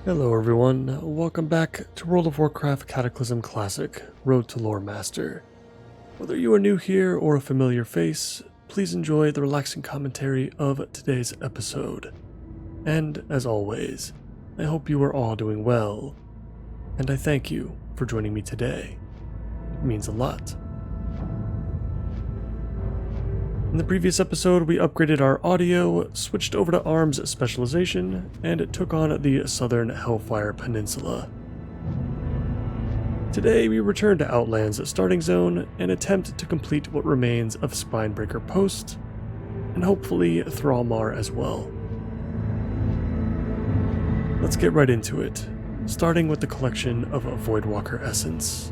Hello everyone, welcome back to World of Warcraft Cataclysm Classic, Road to Loremaster. Whether you are new here or a familiar face, please enjoy the relaxing commentary of today's episode. And as always, I hope you are all doing well, and I thank you for joining me today. It means a lot. In the previous episode, we upgraded our audio, switched over to arms specialization, and took on the Southern Hellfire Peninsula. Today, we return to Outland's starting zone and attempt to complete what remains of Spinebreaker Post, and hopefully Thrallmar as well. Let's get right into it, starting with the collection of Voidwalker Essence.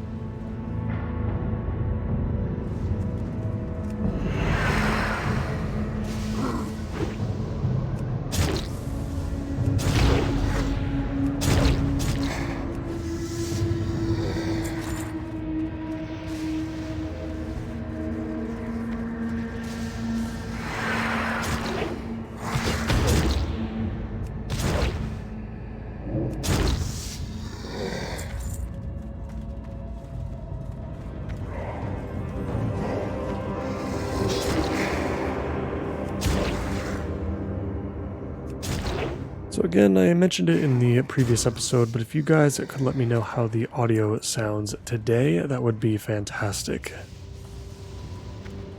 So again, I mentioned it in the previous episode, but if you guys could let me know how the audio sounds today, that would be fantastic.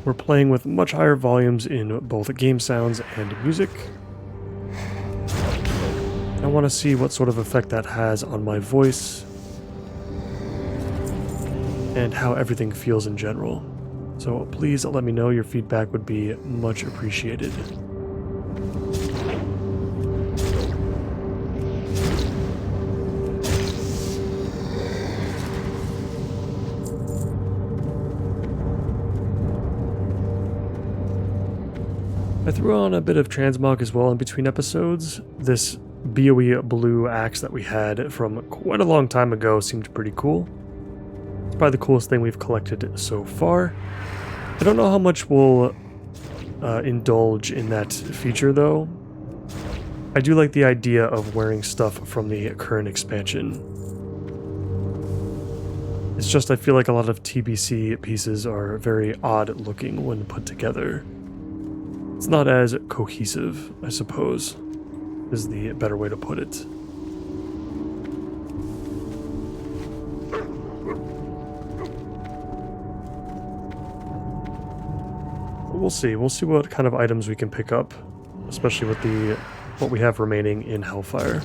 We're playing with much higher volumes in both game sounds and music. I want to see what sort of effect that has on my voice and how everything feels in general. So please let me know, your feedback would be much appreciated. I threw on a bit of transmog as well in between episodes. This BOE blue axe that we had from quite a long time ago seemed pretty cool. It's probably the coolest thing we've collected so far. I don't know how much we'll indulge in that feature though. I do like the idea of wearing stuff from the current expansion. It's just I feel like a lot of TBC pieces are very odd looking when put together. It's not as cohesive, I suppose, is the better way to put it. We'll see. We'll see what kind of items we can pick up, especially with what we have remaining in Hellfire.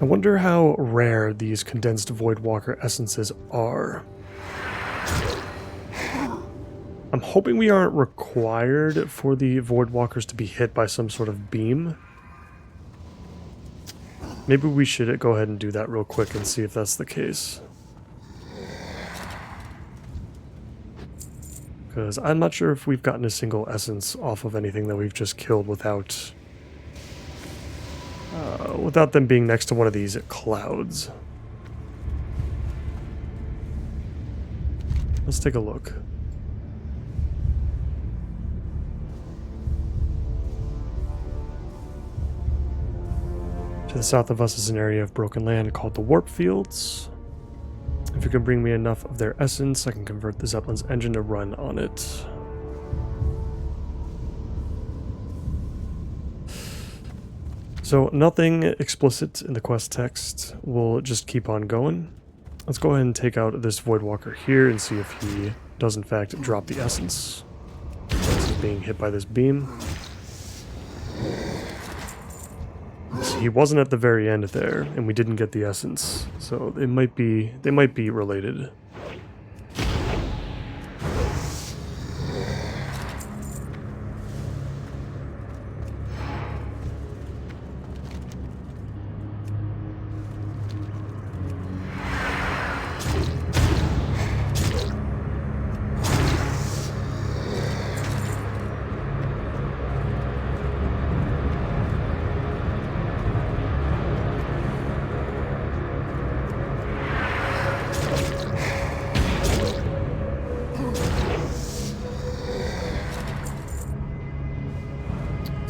I wonder how rare these condensed Voidwalker essences are. I'm hoping we aren't required for the Voidwalkers to be hit by some sort of beam. Maybe we should go ahead and do that real quick and see if that's the case. Because I'm not sure if we've gotten a single essence off of anything that we've just killed without them being next to one of these clouds. Let's take a look. To the south of us is an area of broken land called the Warp Fields. If you can bring me enough of their essence, I can convert the Zeppelin's engine to run on it. So nothing explicit in the quest text. We'll just keep on going. Let's go ahead and take out this Voidwalker here and see if he does in fact drop the essence. He's being hit by this beam. So he wasn't at the very end there, and we didn't get the essence. So they might be related.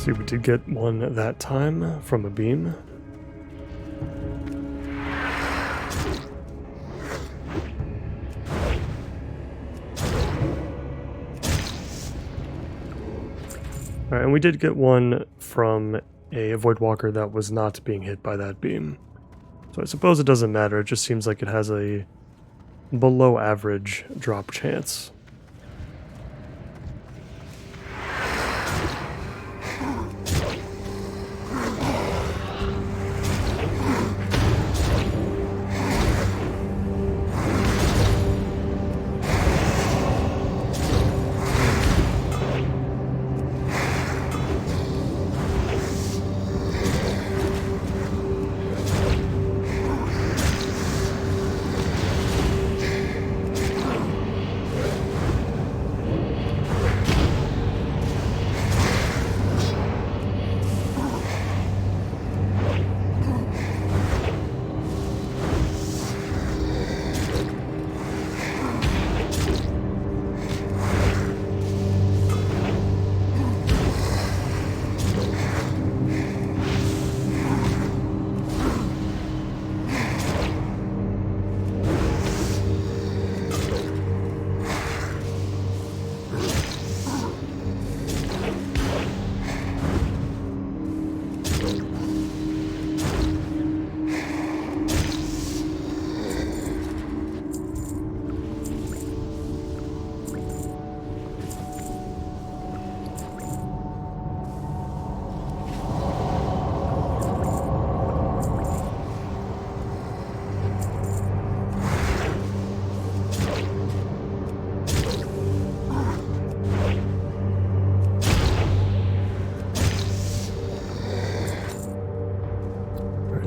See, we did get one that time from a beam. Alright, and we did get one from a Voidwalker that was not being hit by that beam. So I suppose it doesn't matter, it just seems like it has a below average drop chance.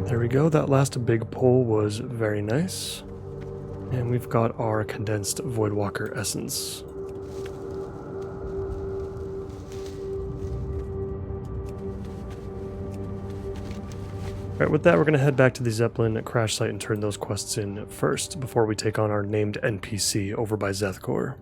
There we go, that last big pull was very nice. And we've got our condensed Voidwalker essence. Alright, with that we're going to head back to the Zeppelin crash site and turn those quests in first, before we take on our named NPC over by Zethkor.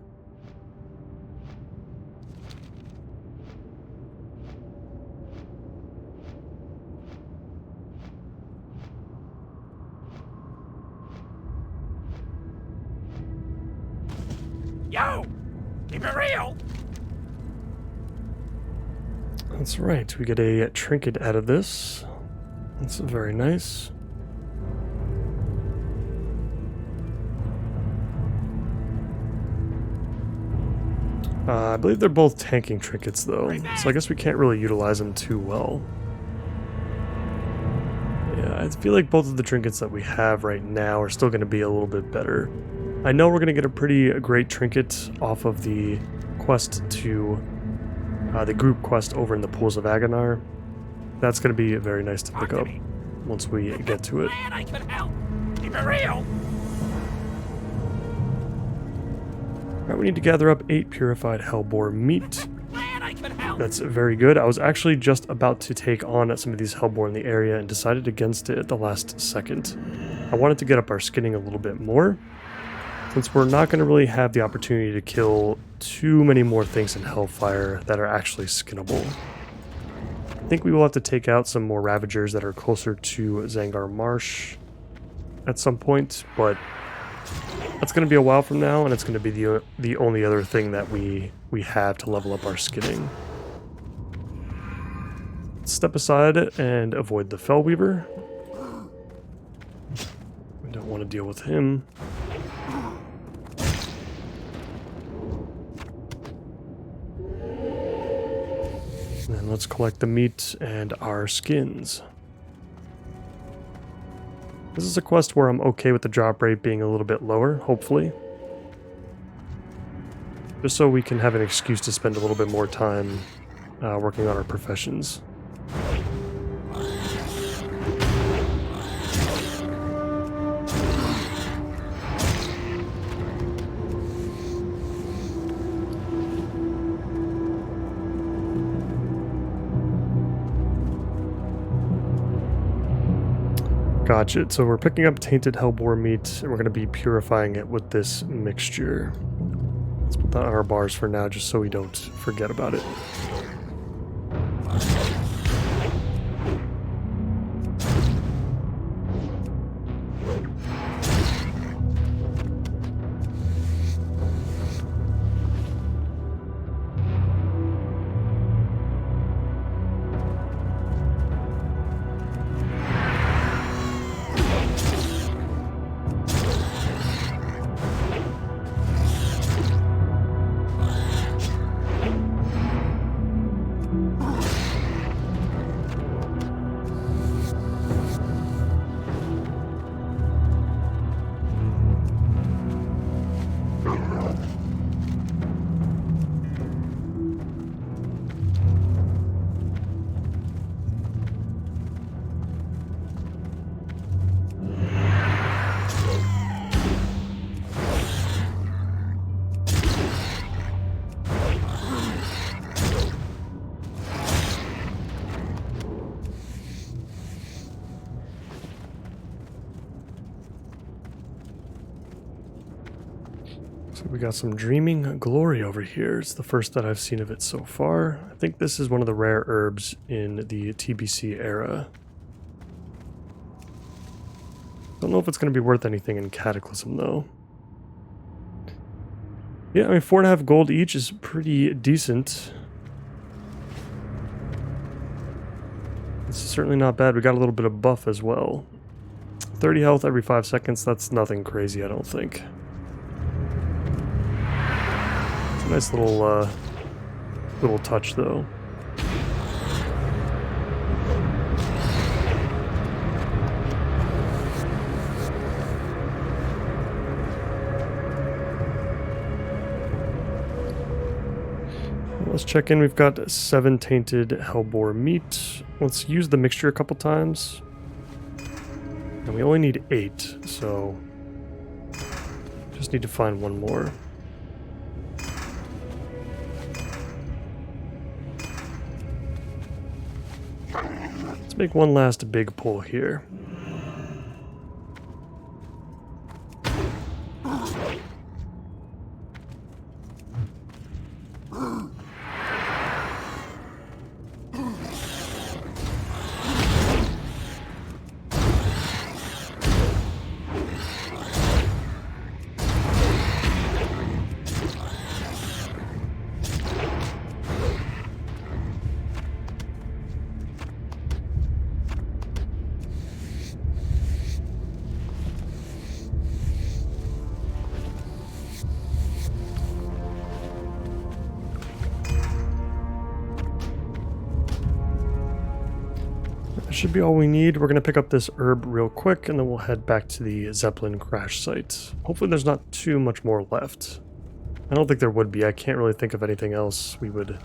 Yo! Keep it real! That's right, we get a trinket out of this. That's very nice. I believe they're both tanking trinkets though, so I guess we can't really utilize them too well. Yeah, I feel like both of the trinkets that we have right now are still going to be a little bit better. I know we're going to get a pretty great trinket off of the quest to the group quest over in the Pools of Agonar. That's going to be very nice to pick up once we get to it. Man, I could help. Keep it real. Alright, we need to gather up 8 purified Hellboar meat. Man, I could help. That's very good. I was actually just about to take on some of these Hellboar in the area and decided against it at the last second. I wanted to get up our skinning a little bit more, since we're not going to really have the opportunity to kill too many more things in Hellfire that are actually skinnable. I think we will have to take out some more Ravagers that are closer to Zangar Marsh at some point, but that's going to be a while from now, and it's going to be the only other thing that we have to level up our skinning. Let's step aside and avoid the Fellweaver. We don't want to deal with him. And then let's collect the meat and our skins. This is a quest where I'm okay with the drop rate being a little bit lower, hopefully. Just so we can have an excuse to spend a little bit more time working on our professions. Gotcha. So we're picking up tainted Hellboar meat, and we're going to be purifying it with this mixture. Let's put that on our bars for now, just so we don't forget about it. So we got some Dreaming Glory over here. It's the first that I've seen of it so far. I think this is one of the rare herbs in the TBC era. Don't know if it's going to be worth anything in Cataclysm, though. Yeah, I mean, 4.5 gold each is pretty decent. This is certainly not bad. We got a little bit of buff as well. 30 health every 5 seconds. That's nothing crazy, I don't think. It's a nice little touch, though. Let's check in. We've got 7 tainted hellboar meat. Let's use the mixture a couple times. And we only need 8, so just need to find one more. Let's make one last big pull here. Should be all we need. We're going to pick up this herb real quick, and then we'll head back to the Zeppelin crash site. Hopefully there's not too much more left. I don't think there would be. I can't really think of anything else we would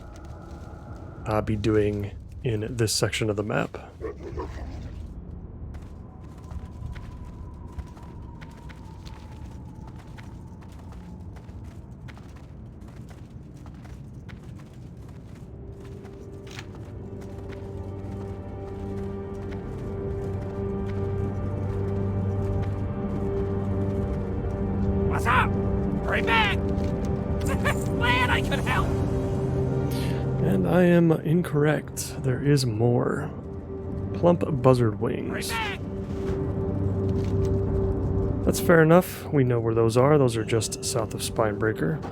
be doing in this section of the map. What's up? Hurry back! Glad I could help! And I am incorrect. There is more. Plump buzzard wings. Hurry back! That's fair enough. We know where those are. Those are just south of Spinebreaker.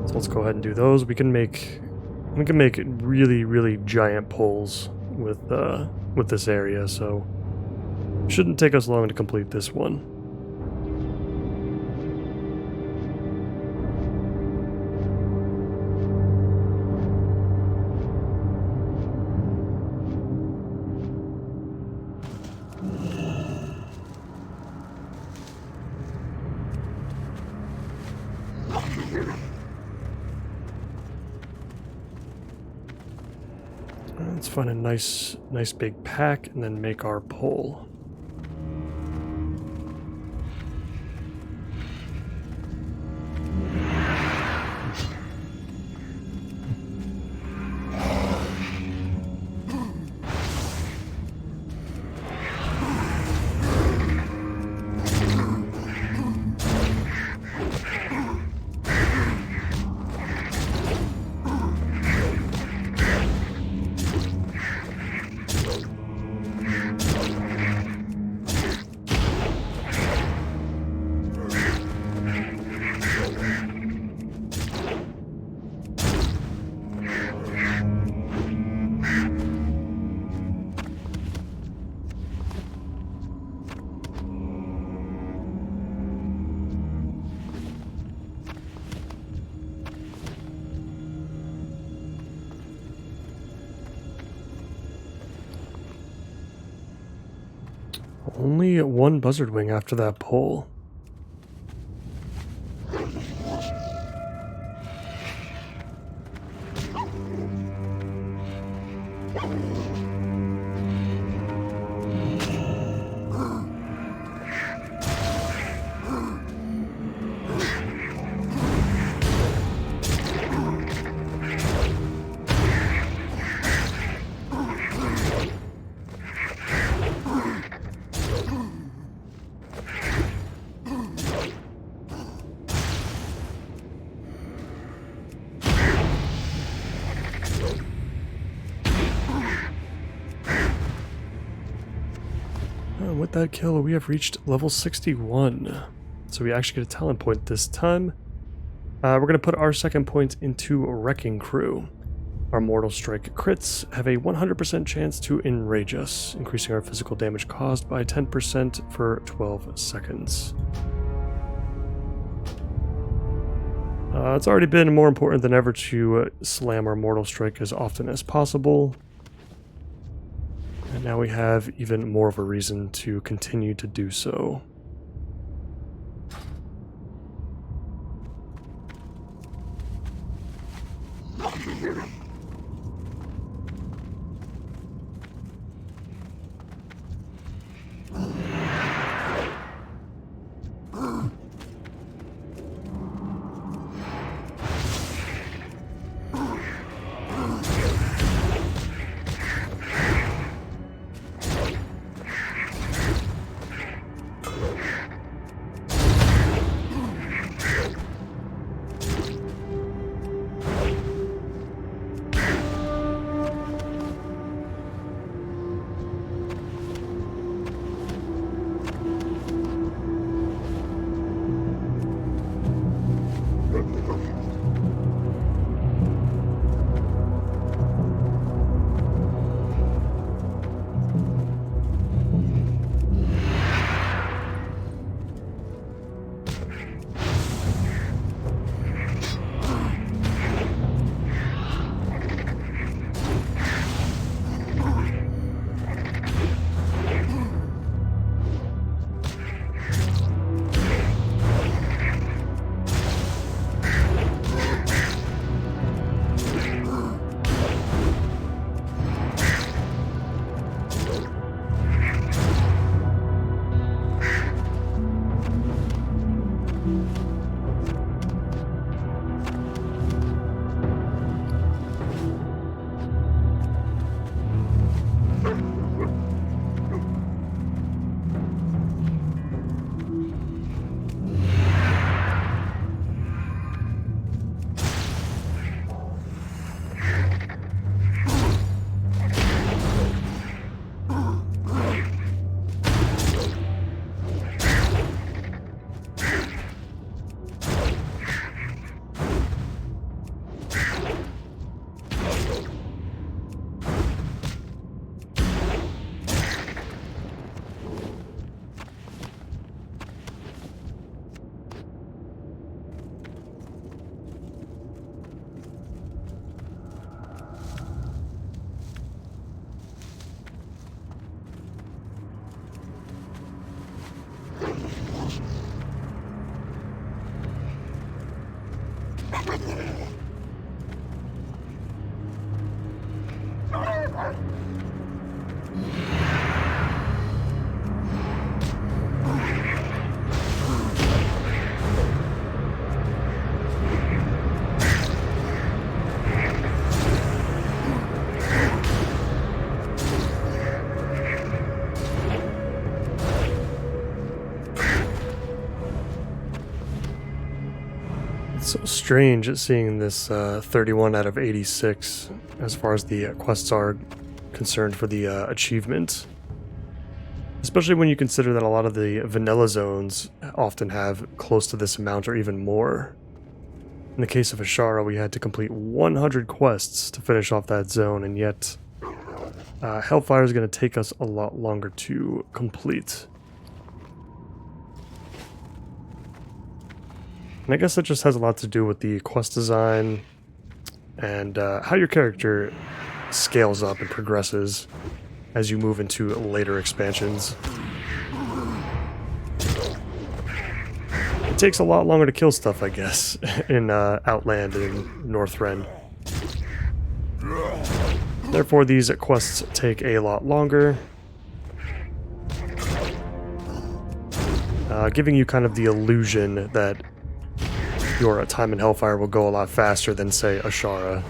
So let's go ahead and do those. We can make really, really giant pulls with this area, so shouldn't take us long to complete this one. Let's find a nice big pack and then make our pull. Only one buzzard wing after that pull. that kill, we have reached level 61. So we actually get a talent point this time. We're going to put our second point into Wrecking Crew. Our Mortal Strike crits have a 100% chance to enrage us, increasing our physical damage caused by 10% for 12 seconds. It's already been more important than ever to slam our Mortal Strike as often as possible. And now we have even more of a reason to continue to do so. It's so strange seeing this 31 out of 86 as far as the quests are concerned for the achievement. Especially when you consider that a lot of the vanilla zones often have close to this amount or even more. In the case of Ashara, we had to complete 100 quests to finish off that zone, and yet Hellfire is going to take us a lot longer to complete. And I guess that just has a lot to do with the quest design and how your character scales up and progresses as you move into later expansions. It takes a lot longer to kill stuff, I guess, in Outland and Northrend. Therefore, these quests take a lot longer, giving you kind of the illusion that your time in Hellfire will go a lot faster than, say, Ashara.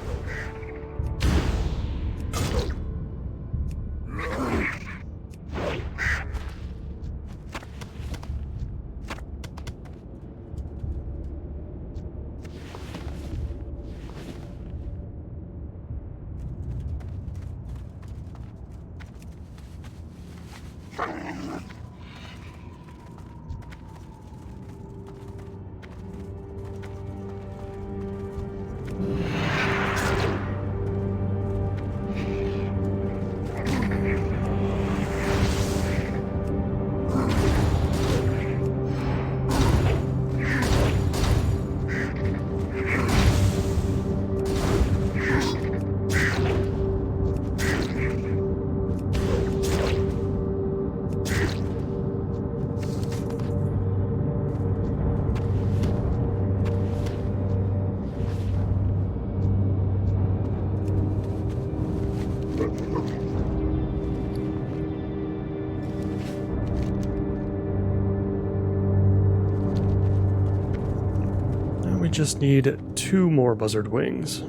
we just need 2 more buzzard wings.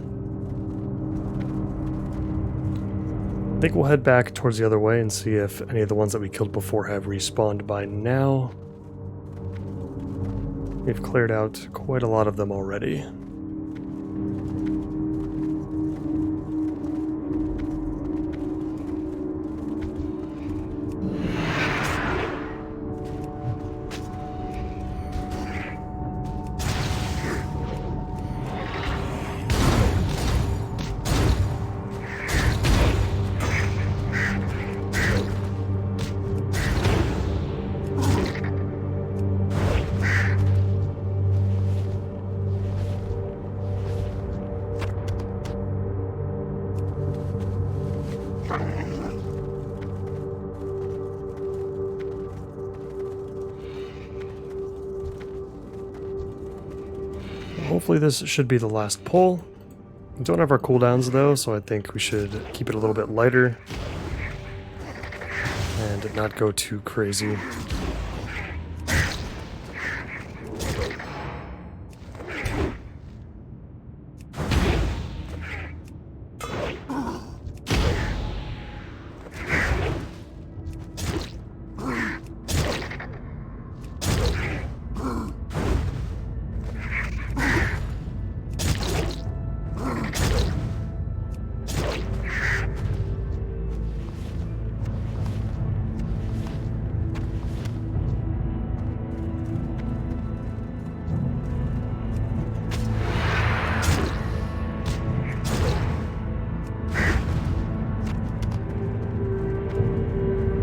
I think we'll head back towards the other way and see if any of the ones that we killed before have respawned by now. We've cleared out quite a lot of them already. Hopefully this should be the last pull. We don't have our cooldowns though, so I think we should keep it a little bit lighter and not go too crazy.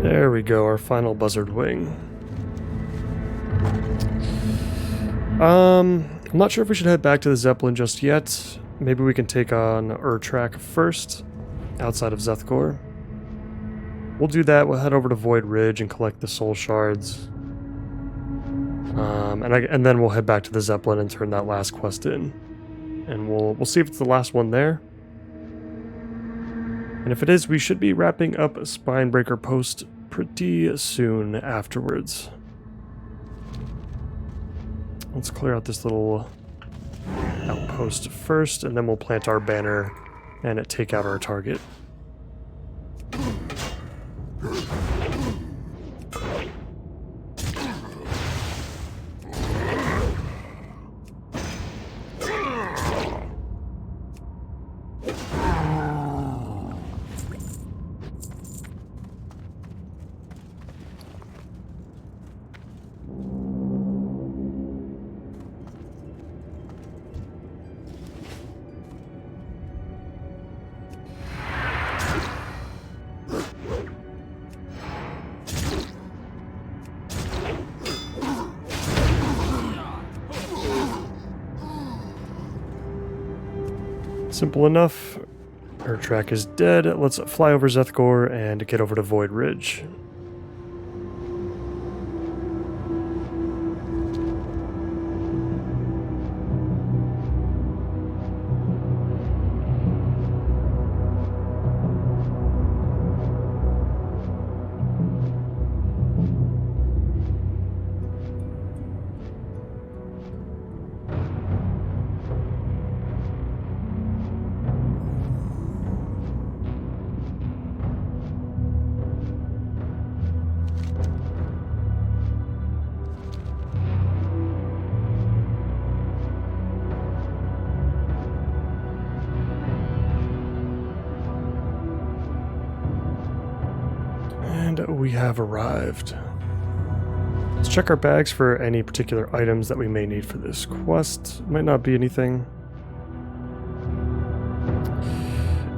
There we go, our final buzzard wing. I'm not sure if we should head back to the Zeppelin just yet. Maybe we can take on Urtrak first, outside of Zethkor. We'll do that, we'll head over to Void Ridge and collect the soul shards. And then we'll head back to the Zeppelin and turn that last quest in. And we'll see if it's the last one there. And if it is, we should be wrapping up Spinebreaker Post pretty soon afterwards. Let's clear out this little outpost first, and then we'll plant our banner and take out our target. Simple enough. Urtrak is dead. Let's fly over Zethkor and get over to Void Ridge. We have arrived. Let's check our bags for any particular items that we may need for this quest. Might not be anything.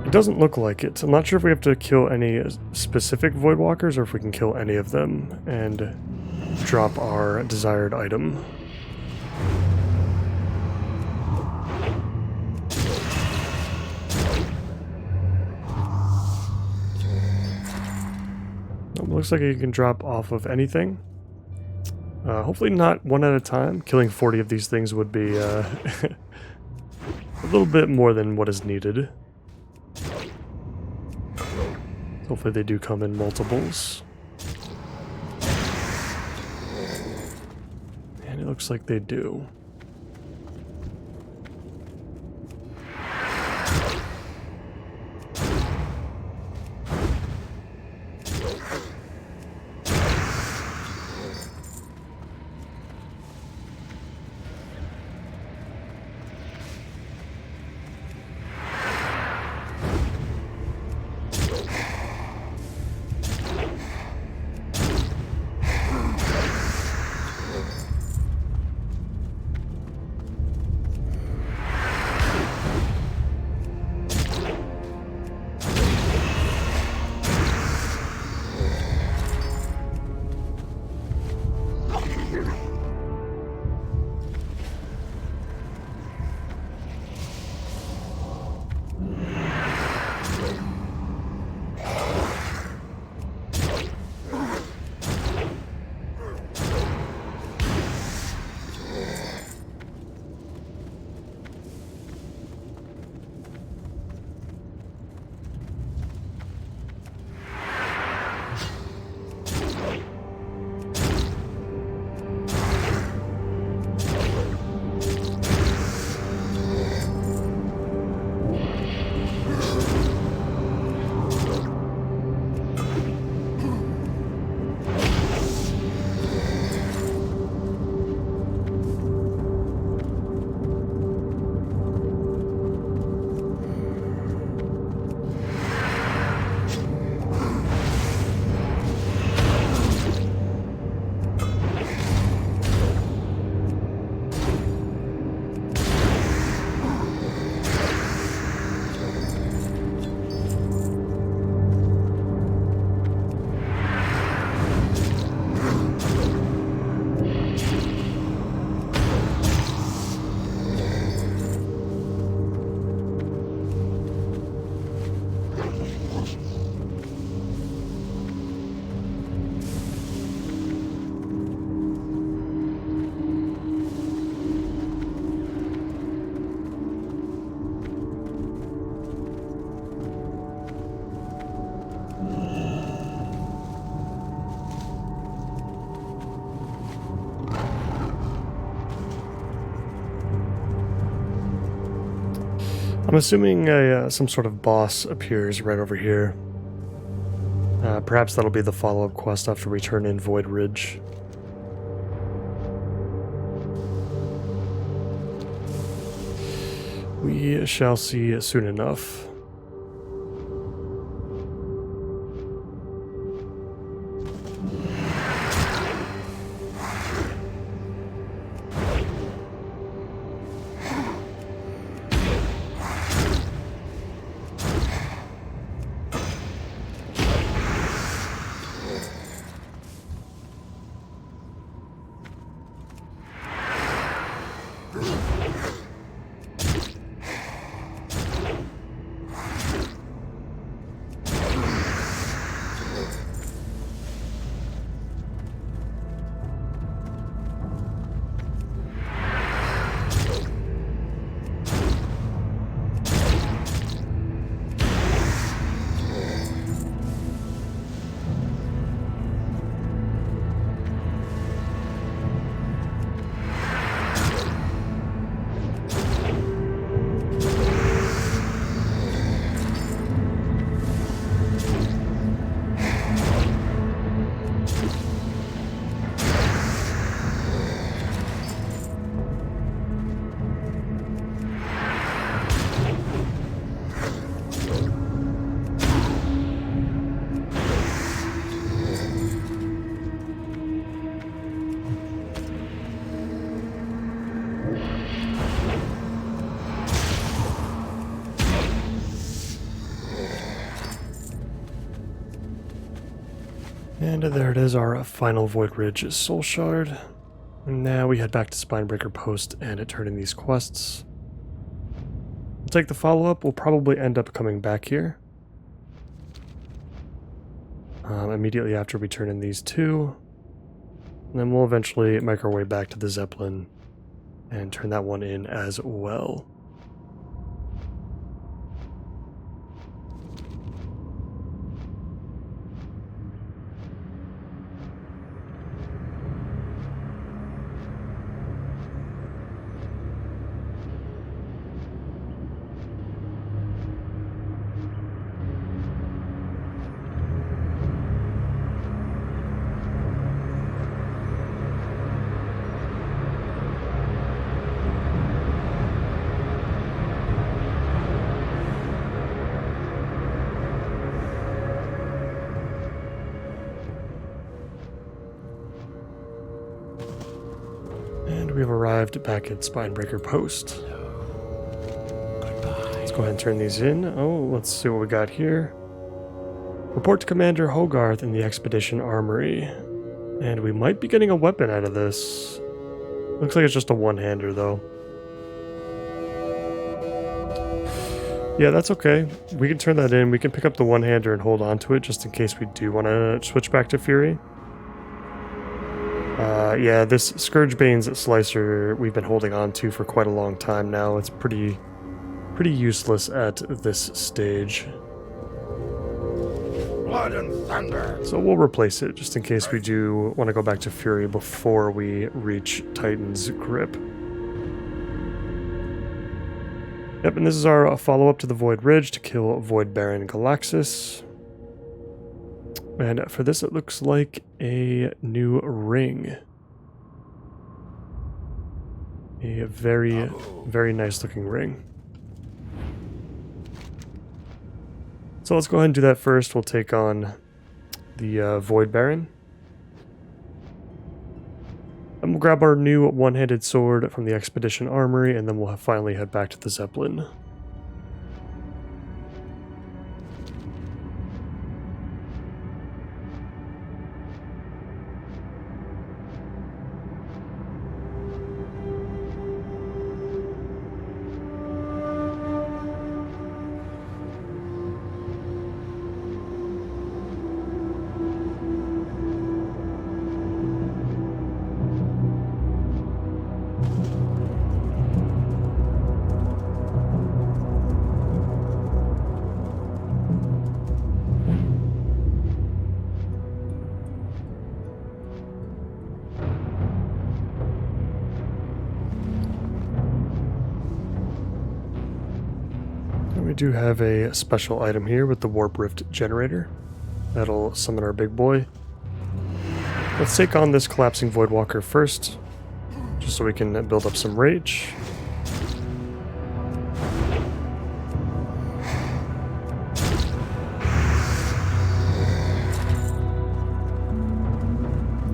It doesn't look like it. I'm not sure if we have to kill any specific Voidwalkers or if we can kill any of them and drop our desired item. Looks like you can drop off of anything. Hopefully not one at a time. Killing 40 of these things would be a little bit more than what is needed. Hopefully they do come in multiples. And it looks like they do. I'm assuming some sort of boss appears right over here. Perhaps that'll be the follow-up quest after we turn in Void Ridge. We shall see soon enough. And there it is, our final Void Ridge Soul Shard. And now we head back to Spinebreaker Post and turn in these quests. We'll take the follow-up. We'll probably end up coming back here. Immediately after we turn in these two. And then we'll eventually make our way back to the Zeppelin and turn that one in as well. And we've arrived back at Spinebreaker Post. Let's go ahead and turn these in. Oh, let's see what we got here. Report to Commander Hogarth in the Expedition Armory. And we might be getting a weapon out of this. Looks like it's just a one-hander, though. Yeah, that's okay. We can turn that in. We can pick up the one-hander and hold on to it just in case we do want to switch back to Fury. Yeah, this Scourgebane's Slicer we've been holding on to for quite a long time now. It's pretty useless at this stage. Blood and thunder. So we'll replace it just in case we do want to go back to Fury before we reach Titan's Grip. Yep, and this is our follow-up to the Void Ridge to kill Void Baron Galaxis. And for this, it looks like a new ring. A very, very nice looking ring. So let's go ahead and do that first. We'll take on the Void Baron. And we'll grab our new one-handed sword from the Expedition Armory, and then we'll finally head back to the Zeppelin. We do have a special item here with the Warp Rift generator. That'll summon our big boy. Let's take on this collapsing Voidwalker first, just so we can build up some rage.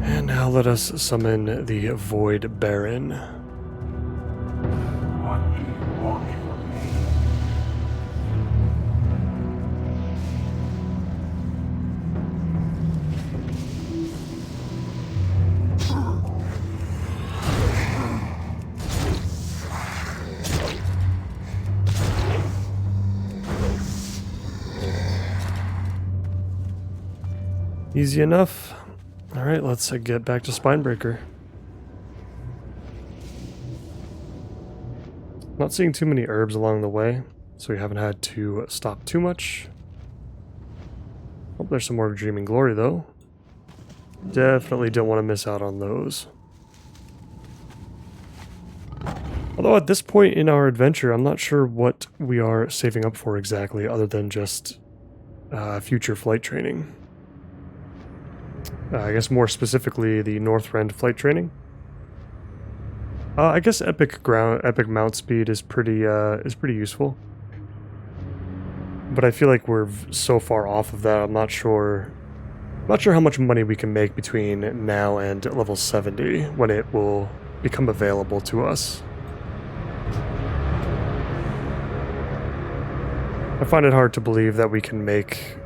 And now let us summon the Void Baron. Easy enough. Alright, let's get back to Spinebreaker. Not seeing too many herbs along the way, so we haven't had to stop too much. Oh, there's some more Dreaming Glory though. Definitely don't want to miss out on those. Although at this point in our adventure, I'm not sure what we are saving up for exactly, other than just future flight training. I guess more specifically the Northrend flight training. I guess epic mount speed is pretty useful. But I feel like we're so far off of that. I'm not sure how much money we can make between now and level 70 when it will become available to us. I find it hard to believe that we can make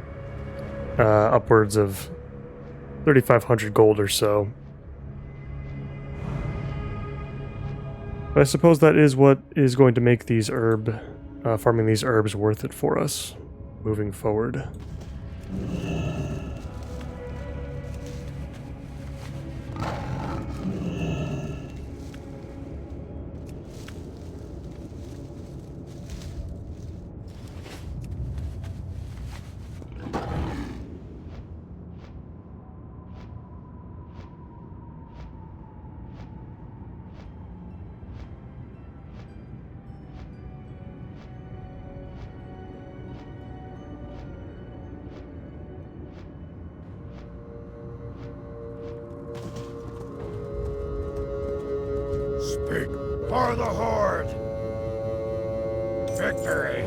upwards of 3,500 gold or so. But I suppose that is what is going to make these farming these herbs worth it for us moving forward. Speak for the Horde! Victory!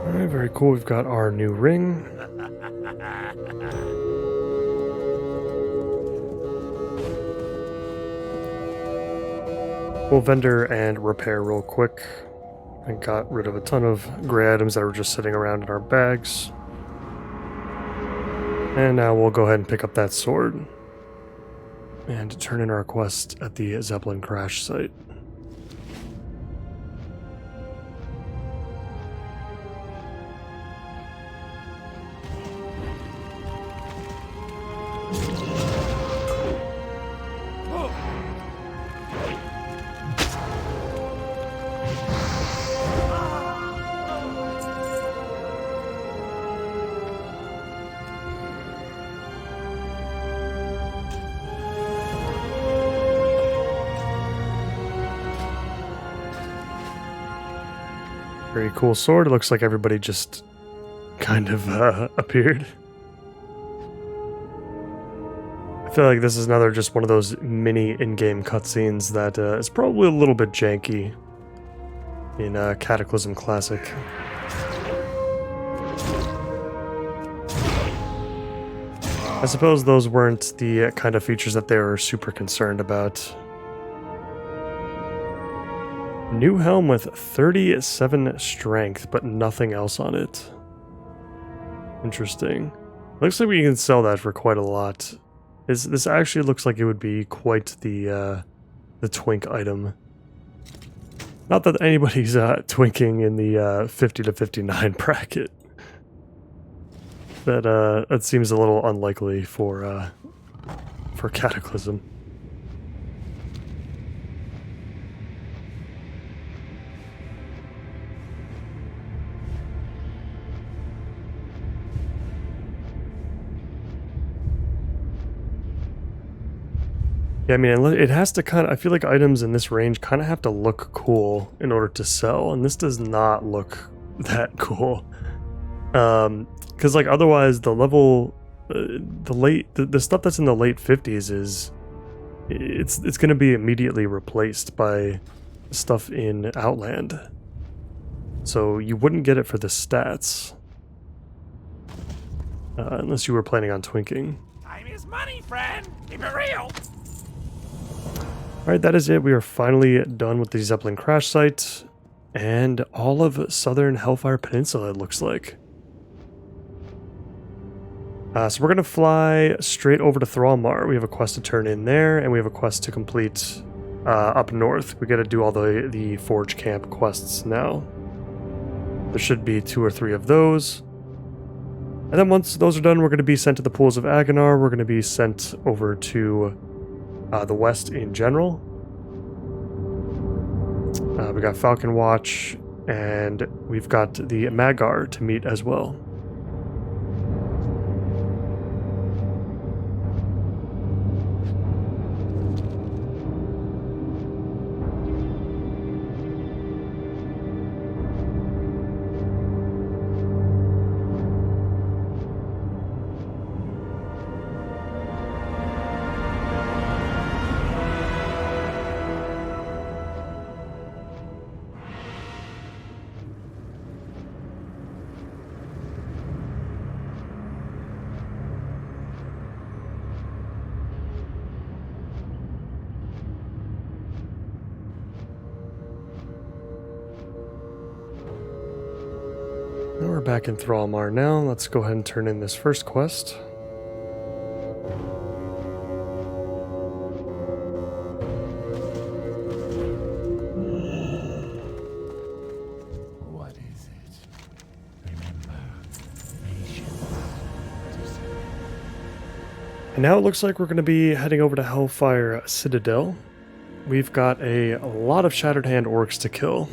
Alright, very cool. We've got our new ring. We'll vendor and repair real quick. I got rid of a ton of gray items that were just sitting around in our bags. And now we'll go ahead and pick up that sword and turn in our quest at the Zeppelin crash site. Very cool sword. It looks like everybody just kind of appeared. I feel like this is another just one of those mini in-game cutscenes that is probably a little bit janky in Cataclysm Classic. I suppose those weren't the kind of features that they were super concerned about. New helm with 37 strength, but nothing else on it. Interesting. Looks like we can sell that for quite a lot. This actually looks like it would be quite the twink item. Not that anybody's twinking in the 50 to 59 bracket. That seems a little unlikely for Cataclysm. Yeah, I mean, it has to kind of, I feel like items in this range kind of have to look cool in order to sell, and this does not look that cool. Because like otherwise the level, the stuff that's in the late 50s is, it's going to be immediately replaced by stuff in Outland. So you wouldn't get it for the stats. Unless you were planning on twinking. Time is money, friend. Keep it real. Alright, that is it. We are finally done with the Zeppelin crash site and all of southern Hellfire Peninsula, it looks like. So we're going to fly straight over to Thrallmar. We have a quest to turn in there, and we have a quest to complete up north. We got to do all the Forge Camp quests now. There should be 2 or 3 of those. And then once those are done, we're going to be sent to the Pools of Agonar. We're going to be sent over to the west in general. We got Falcon Watch, and we've got the Magar to meet as well. We're back in Thrallmar now. Let's go ahead and turn in this first quest. What is it? Remember, patience. And now it looks like we're going to be heading over to Hellfire Citadel. We've got a lot of Shattered Hand orcs to kill,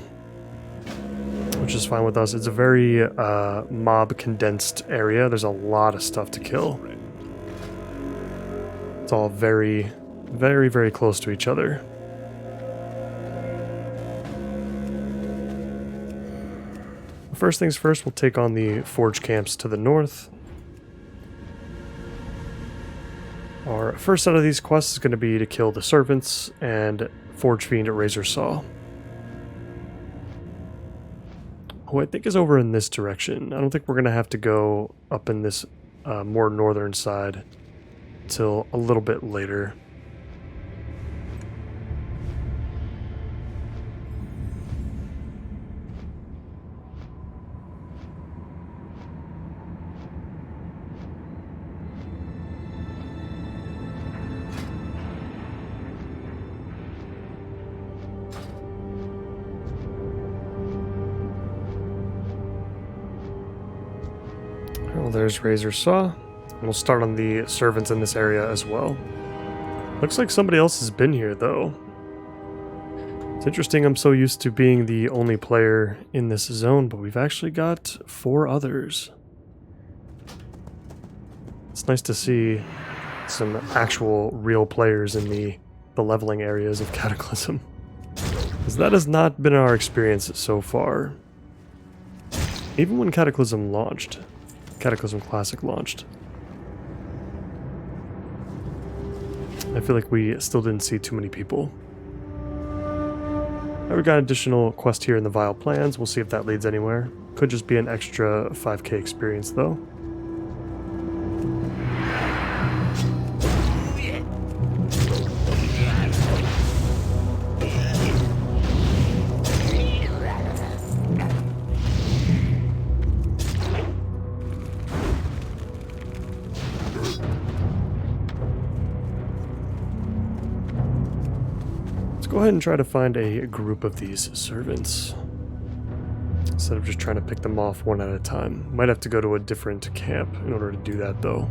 which is fine with us. It's a very mob condensed area. There's a lot of stuff to kill. It's all very, very, very close to each other. First things first, we'll take on the Forge camps to the north. Our first set of these quests is going to be to kill the Servants and Forge Fiend Razor Saw, who I think is over in this direction. I don't think we're going to have to go up in this more northern side till a little bit later. Well, there's Razor Saw. We'll start on the Servants in this area as well. Looks like somebody else has been here, though. It's interesting, I'm so used to being the only player in this zone, but we've actually got 4 others. It's nice to see some actual real players in the leveling areas of Cataclysm, because that has not been our experience so far. Even when Cataclysm launched. Cataclysm Classic launched, I feel like we still didn't see too many people. Now we got an additional quest here in the Vile Plans. We'll see if that leads anywhere. Could just be an extra 5k experience though. Go ahead and try to find a group of these servants instead of just trying to pick them off one at a time. Might have to go to a different camp in order to do that though.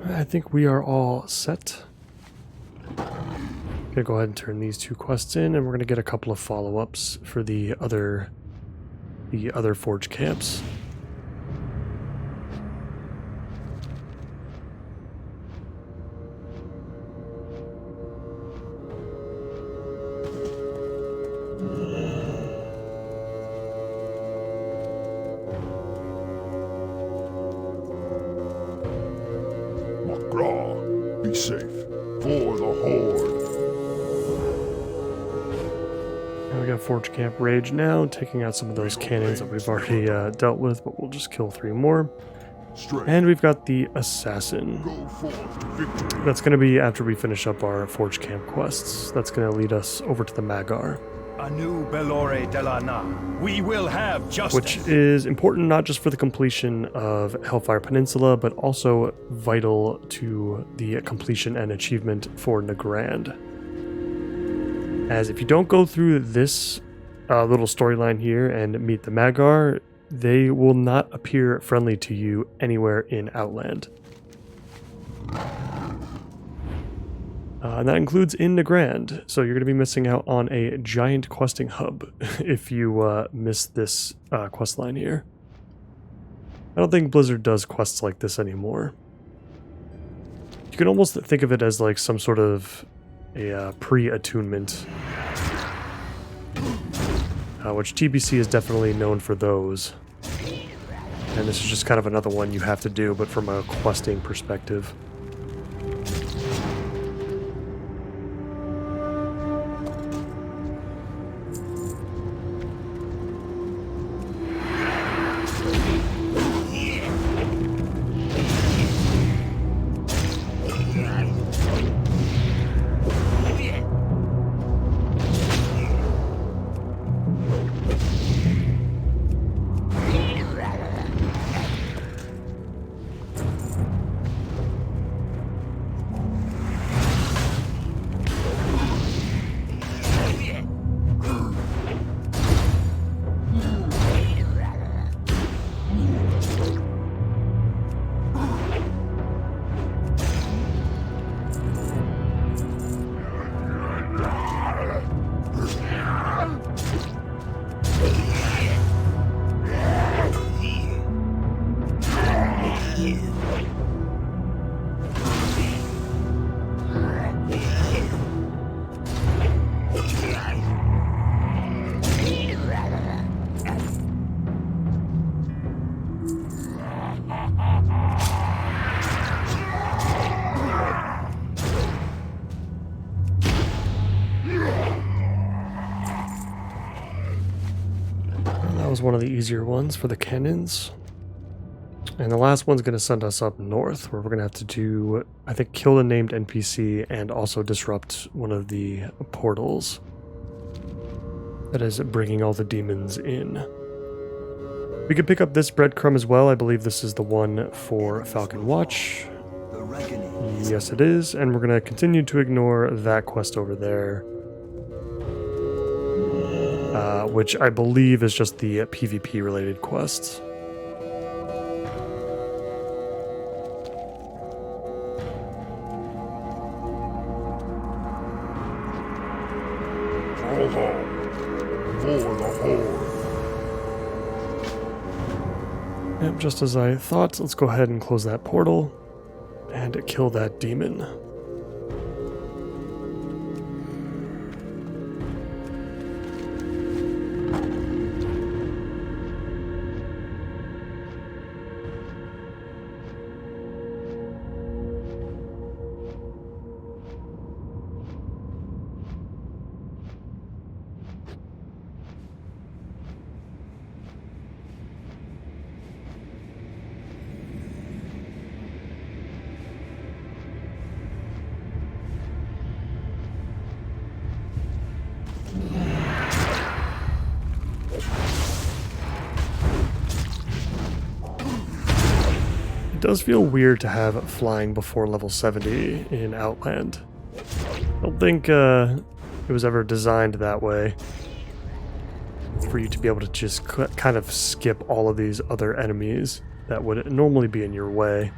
I think we are all set. Gonna go ahead and turn these 2 quests in, and we're gonna get a couple of follow-ups for the other forge camps. Be safe for the Horde. And we got Forge Camp Rage now, taking out some of those cannons that we've already dealt with, but we'll just kill 3 more. And we've got the Assassin. Go forth to victory. That's going to be after we finish up our Forge Camp quests. That's going to lead us over to the Magar. Anu Belore Delana. We will have justice. Which is important not just for the completion of Hellfire Peninsula, but also vital to the completion and achievement for Nagrand. As if you don't go through this little storyline here and meet the Magar, they will not appear friendly to you anywhere in Outland. And that includes in Nagrand, so you're going to be missing out on a giant questing hub if you miss this quest line here. I don't think Blizzard does quests like this anymore. You can almost think of it as like some sort of a pre-attunement, which TBC is definitely known for those. And this is just kind of another one you have to do, but from a questing perspective. That was one of the easier ones for the cannons. And the last one's going to send us up north, where we're going to have to do, I think, kill a named NPC and also disrupt one of the portals that is bringing all the demons in. We could pick up this breadcrumb as well. I believe this is the one for Falcon Watch. Yes, it is. And we're going to continue to ignore that quest over there, which I believe is just the PvP related quests. All home for the Horde. Yep, just as I thought. Let's go ahead and close that portal and kill that demon. It does feel weird to have flying before level 70 in Outland. I don't think it was ever designed that way. for you to be able to just kind of skip all of these other enemies that would normally be in your way.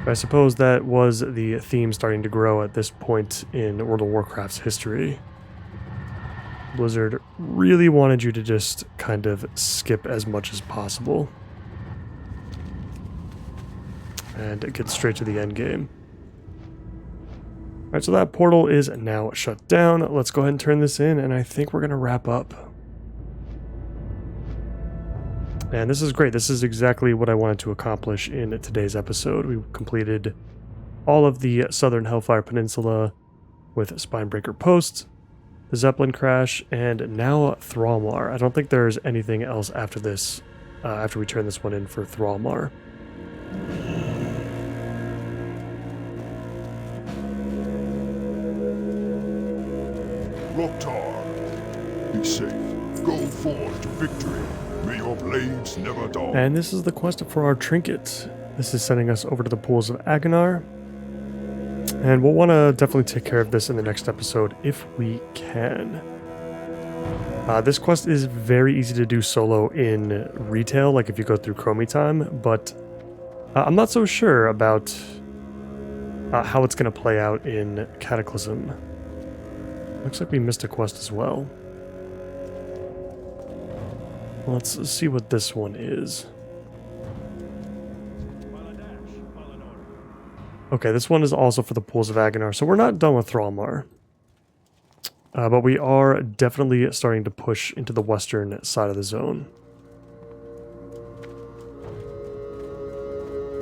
I suppose that was the theme starting to grow at this point in World of Warcraft's history. Blizzard really wanted you to just kind of skip as much as possible and get straight to the end game. Alright, so that portal is now shut down. Let's go ahead and turn this in, and I think we're going to wrap up. And this is great. This is exactly what I wanted to accomplish in today's episode. We completed all of the Southern Hellfire Peninsula with Spinebreaker Post, the Zeppelin Crash, and now Thrallmar. I don't think there's anything else after this, after we turn this one in for Thrallmar. Loktar, be safe. Go forth to victory. May your blades never dull. And this is the quest for our trinket. This is sending us over to the pools of Agonar. And we'll want to definitely take care of this in the next episode if we can. This quest is very easy to do solo in retail, like if you go through Chromie time, but I'm not so sure about how it's going to play out in Cataclysm. Looks like we missed a quest as well. Let's see what this one is. Okay, this one is also for the Pools of Agonar, so we're not done with Thrallmar. But we are definitely starting to push into the western side of the zone.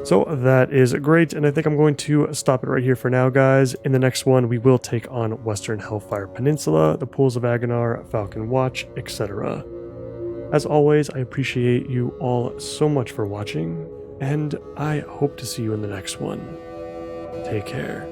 So that is great, and I think I'm going to stop it right here for now, guys. In the next one, we will take on Western Hellfire Peninsula, the Pools of Agonar, Falcon Watch, etc. As always, I appreciate you all so much for watching, and I hope to see you in the next one. Take care.